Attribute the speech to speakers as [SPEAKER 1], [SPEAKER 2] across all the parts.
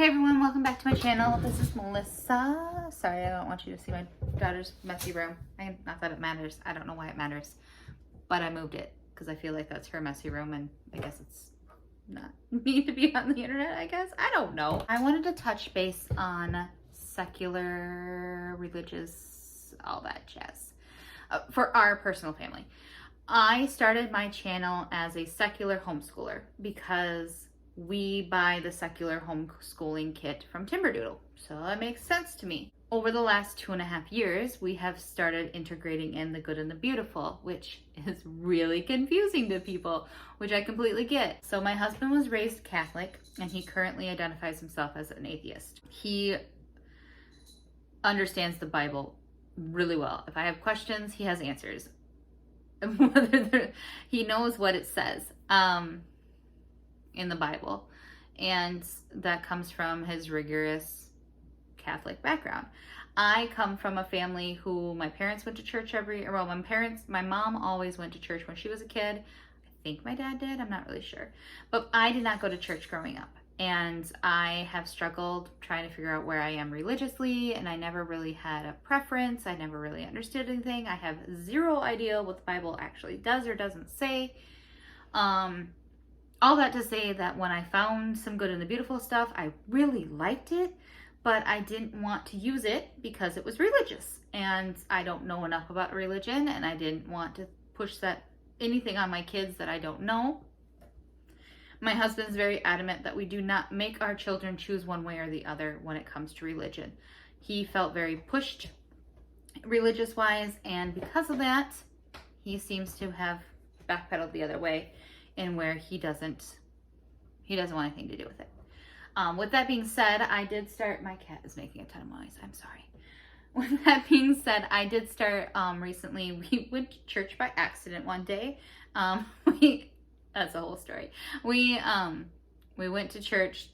[SPEAKER 1] everyone, welcome back to my channel. This is Melissa. Sorry, I don't want you to see my daughter's messy room. Not that it matters. I don't know why it matters. But I moved it because I feel like that's her messy room and I guess it's not me to be on the internet, I guess. I don't know. I wanted to touch base on secular, religious, all that jazz for our personal family. I started my channel as a secular homeschooler because we buy the secular homeschooling kit from Timberdoodle. So that makes sense to me. Over the last 2.5 years, we have started integrating in the good and the beautiful, which is really confusing to people, which I completely get. So my husband was raised Catholic and he currently identifies himself as an atheist. He understands the Bible really well. If I have questions, he has answers. He knows what it says in the Bible, and that comes from his rigorous Catholic background. I come from a family who my parents went to church my mom always went to church when she was a kid. I think my dad did, I'm not really sure. But I did not go to church growing up. And I have struggled trying to figure out where I am religiously, and I never really had a preference. I never really understood anything. I have zero idea what the Bible actually does or doesn't say. All that to say that when I found some good and the beautiful stuff, I really liked it, but I didn't want to use it because it was religious. And I don't know enough about religion, and I didn't want to push anything on my kids that I don't know. My husband's very adamant that we do not make our children choose one way or the other when it comes to religion. He felt very pushed religious-wise, and because of that, he seems to have backpedaled the other way in where he doesn't want anything to do with it. With that being said, I did start, my cat is making a ton of noise, I'm sorry. With that being said, I did start recently. We went to church by accident one day. That's a whole story. We went to church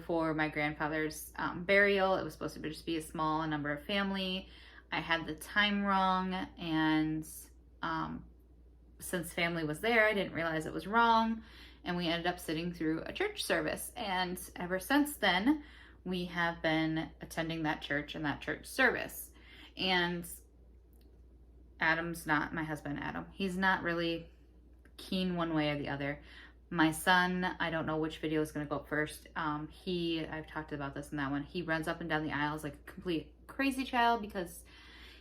[SPEAKER 1] for my grandfather's burial. It was supposed to just be a small number of family. I had the time wrong, and since family was there, I didn't realize it was wrong, and we ended up sitting through a church service. And ever since then, we have been attending that church and that church service. And Adam's not, my husband Adam, he's not really keen one way or the other. My son, I don't know which video is going to go up first. I've talked about this in that one. He runs up and down the aisles like a complete crazy child because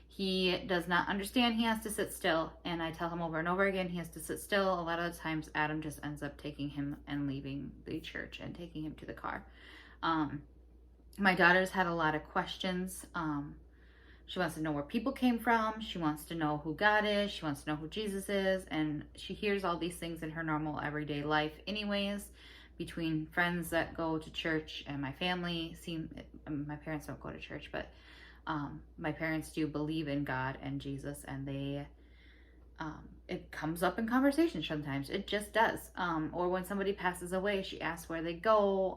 [SPEAKER 1] he does not understand he has to sit still. And I tell him over and over again, he has to sit still. A lot of the times, Adam just ends up taking him and leaving the church and taking him to the car. My daughter's had a lot of questions. She wants to know where people came from. She wants to know who God is. She wants to know who Jesus is. And she hears all these things in her normal everyday life anyways, between friends that go to church and my family. My parents don't go to church, but my parents do believe in God and Jesus, and it comes up in conversation sometimes. It just does. Or when somebody passes away, she asks where they go.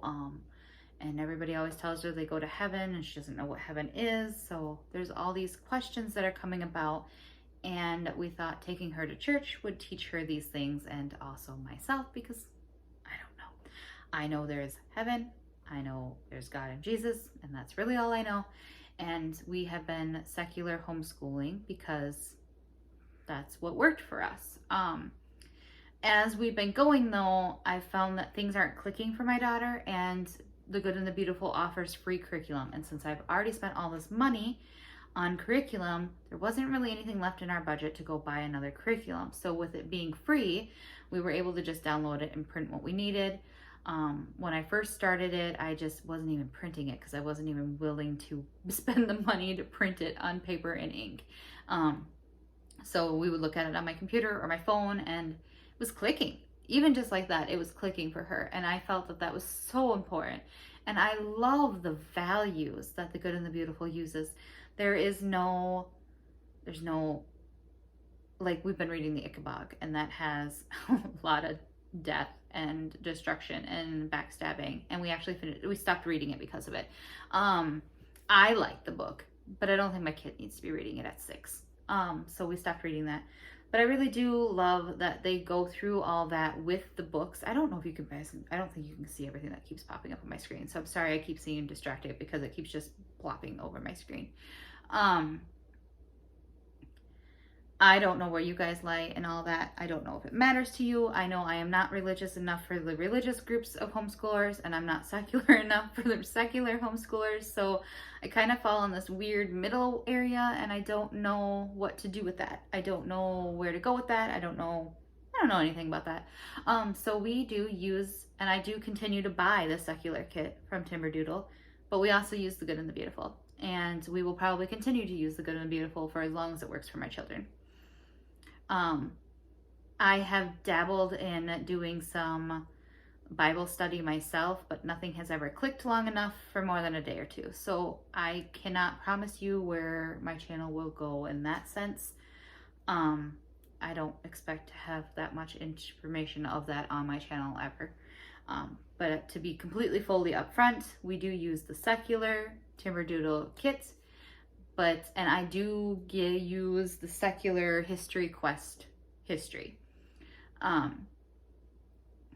[SPEAKER 1] And everybody always tells her they go to heaven, and she doesn't know what heaven is. So there's all these questions that are coming about, and we thought taking her to church would teach her these things, and also myself, because I don't know. I know there's heaven, I know there's God and Jesus, and that's really all I know. And we have been secular homeschooling because that's what worked for us. As we've been going though, I've found that things aren't clicking for my daughter, and the Good and the Beautiful offers free curriculum. And since I've already spent all this money on curriculum, there wasn't really anything left in our budget to go buy another curriculum. So with it being free, we were able to just download it and print what we needed. When I first started it, I just wasn't even printing it because I wasn't even willing to spend the money to print it on paper and ink. So we would look at it on my computer or my phone, and it was clicking. Even just like that, it was clicking for her. And I felt that that was so important. And I love the values that the Good and the Beautiful uses. There's no, like we've been reading the Ichabod, and that has a lot of death and destruction and backstabbing. And we stopped reading it because of it. I like the book, but I don't think my kid needs to be reading it at 6. So we stopped reading that. But I really do love that they go through all that with the books. I don't know if you can guys, I don't think you can see everything that keeps popping up on my screen. So I'm sorry I keep seeing distracted because it keeps just plopping over my screen. I don't know where you guys lie and all that. I don't know if it matters to you. I know I am not religious enough for the religious groups of homeschoolers, and I'm not secular enough for the secular homeschoolers. So I kind of fall in this weird middle area, and I don't know what to do with that. I don't know where to go with that. I don't know anything about that. So we do use, and I do continue to buy the secular kit from Timberdoodle, but we also use the Good and the Beautiful. And we will probably continue to use the Good and the Beautiful for as long as it works for my children. I have dabbled in doing some Bible study myself, but nothing has ever clicked long enough for more than a day or two. So I cannot promise you where my channel will go in that sense. I don't expect to have that much information of that on my channel ever. But to be completely fully upfront, we do use the secular Timberdoodle kit. And I do use the secular history quest history.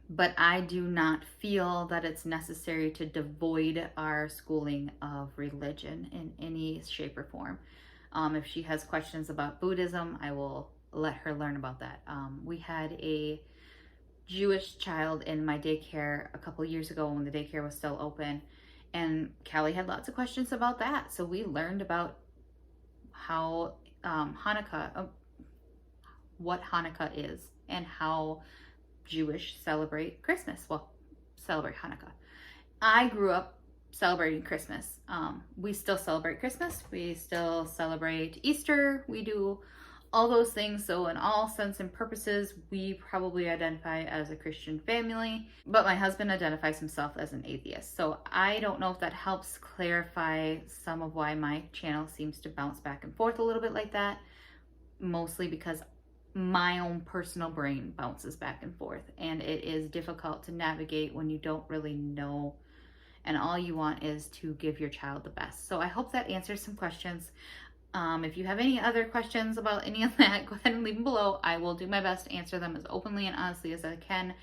[SPEAKER 1] But I do not feel that it's necessary to devoid our schooling of religion in any shape or form. If she has questions about Buddhism, I will let her learn about that. We had a Jewish child in my daycare a couple years ago when the daycare was still open, and Callie had lots of questions about that. So we learned about how what Hanukkah is and how Jewish celebrate Christmas. Well, celebrate Hanukkah. I grew up celebrating Christmas. We still celebrate Christmas. We still celebrate Easter. We do all those things. So in all sense and purposes, we probably identify as a Christian family, but my husband identifies himself as an atheist. So I don't know if that helps clarify some of why my channel seems to bounce back and forth a little bit like that, mostly because my own personal brain bounces back and forth, and it is difficult to navigate when you don't really know and all you want is to give your child the best. So I hope that answers some questions. If you have any other questions about any of that, go ahead and leave them below. I will do my best to answer them as openly and honestly as I can.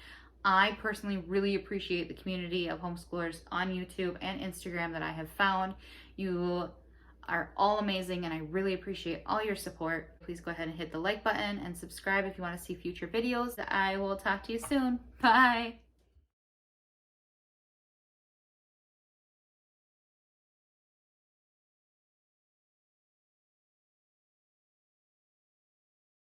[SPEAKER 1] I personally really appreciate the community of homeschoolers on YouTube and Instagram that I have found. You are all amazing, and I really appreciate all your support. Please go ahead and hit the like button and subscribe if you want to see future videos. I will talk to you soon. Bye.